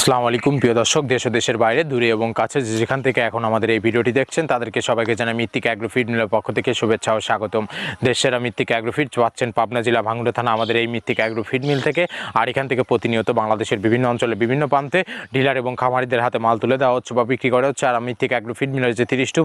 আসসালামু আলাইকুম প্রিয় দর্শক, দেশ ও দেশের বাইরে দূরে এবং কাছে যেখান থেকে এখন আমাদের এই ভিডিওটি দেখছেন তাদেরকে সবাইকে জানাই মৃত্তিকা অ্যাগ্রোফিড মিলের পক্ষ থেকে শুভেচ্ছা ও স্বাগতম। দেশের মৃত্তিকা অ্যাগ্রোফিড পাচ্ছেন পাবনা জেলা ভাঙ্গুড়া থানা আমাদের এই মৃত্তিকা অ্যাগ্রোফিড মিল থেকে। আর এখান থেকে প্রতিনিয়ত বাংলাদেশের বিভিন্ন অঞ্চলে বিভিন্ন প্রান্তে ডিলার এবং খামারিদের হাতে মাল তুলে দেওয়া হচ্ছে বা বিক্রি করা হচ্ছে। আর মৃত্তিকা অ্যাগ্রোফিড মিলের যে 30টি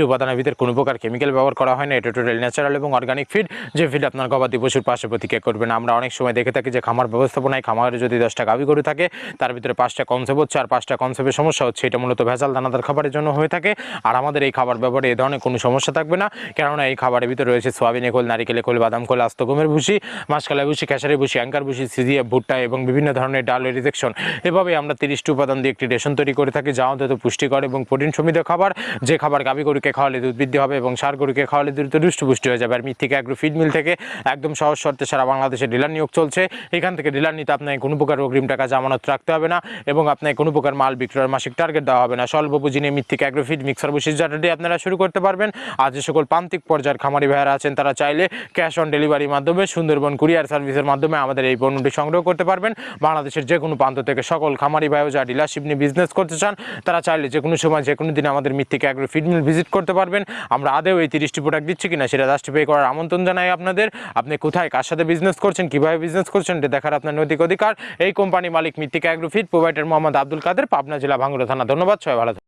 উপাদানের ভিতরে কোনো প্রকার কেমিক্যাল ব্যবহার করা হয় না। এটা টোটাল ন্যাচারাল এবং অর্গানিক ফিড, যে ফিড আপনার গবাদি পশুর পাশে প্রতিক্রিয়া করবে না। আমরা অনেক সময় দেখে থাকি যে খামার ব্যবস্থাপনায় খামারে যদি 10টা গাভী গরু থাকে তার ভিতরে 5টা কনসেপ্ট হচ্ছে আর 5টা কনসেপ্টের সমস্যা হচ্ছে। এটা মূলত ভেজাল দানাদার খাবারের জন্য হয়ে থাকে। আর আমাদের এই খাবার ব্যবহারে এই ধরনের কোনো সমস্যা থাকবে না, কেননা এই খাবারের ভিতরে রয়েছে সোয়াবিনের খোল, নারিকেলের খোল, বাদাম খোল, আস্ত গমের ভুসি, মাসকালাই ভুসি, খেসারি ভুসি, অ্যাঙ্কার ভুসি, সিজিএফ, ভুট্টা এবং বিভিন্ন ধরনের ডাল রিজেকশন। এভাবে আমরা 30টি উপাদান দিয়ে একটি রেশন তৈরি করে থাকি, যা অন্তত পুষ্টিকর এবং প্রোটিন সমৃদ্ধ খাবার। যে খাবার গাভী গরুকে খাওয়ালে দুধ বৃদ্ধি হবে এবং ষাঁড় গরুকে খাওয়ালে দ্রুত পুষ্টি হয়ে যাবে। আর মৃত্তিকা অ্যাগ্রো ফিড মিল থেকে একদম সহজ শর্তে সারা বাংলাদেশে ডিলার নিয়োগ চলছে। এখান থেকে ডিলার নিতে আপনাকে কোনো প্রকার অগ্রিম টাকা জামানত রাখতে হবে না এবং আপনাকে কোনো প্রকার মাল বিক্রয়ের মাসিক টার্গেট দেওয়া হবে না। স্বল্প পুঁজি নিয়ে মৃত্তিকা অ্যাগ্রোফিড মিক্সার বসিস জাটাটি আপনারা শুরু করতে পারবেন। আর যে সকল প্রান্তিক পর্যায়ের খামারি ভাইয়ারা আছেন তারা চাইলে ক্যাশ অন ডেলিভারির মাধ্যমে সুন্দরবন কুরিয়ার সার্ভিসের মাধ্যমে আমাদের এই পণ্যটি সংগ্রহ করতে পারবেন। বাংলাদেশের যে কোনো প্রান্ত থেকে সকল খামারি ভাইও যা ডিলারশিপ নিয়ে বিজনেস করতে চান তারা চাইলে যে কোনো সময় যে কোনো দিন আমাদের মৃত্তিকা অ্যাগ্রোফিড মিল ভিজিট করতে পারবেন। আমরা আদেও এই 30টি প্রোডাক্ট দিচ্ছি কিনা সেটা জাস্টিফাই করার আমন্ত্রণ জানাই আপনাদের। আপনি কোথায় কার সাথে বিজনেস করছেন, কীভাবে বিজনেস করছেন এটা দেখার আপনার নৈতিক অধিকার। এই কোম্পানি মালিক মৃত্তিকা অ্যাগ্রোফিড, প্রোভাইডার মোহাম্মদ আব্দুল কাদের, পাবনা জেলা ভাঙ্গুড়া থানা। ধন্যবাদ, সবাই ভালো থাকুন।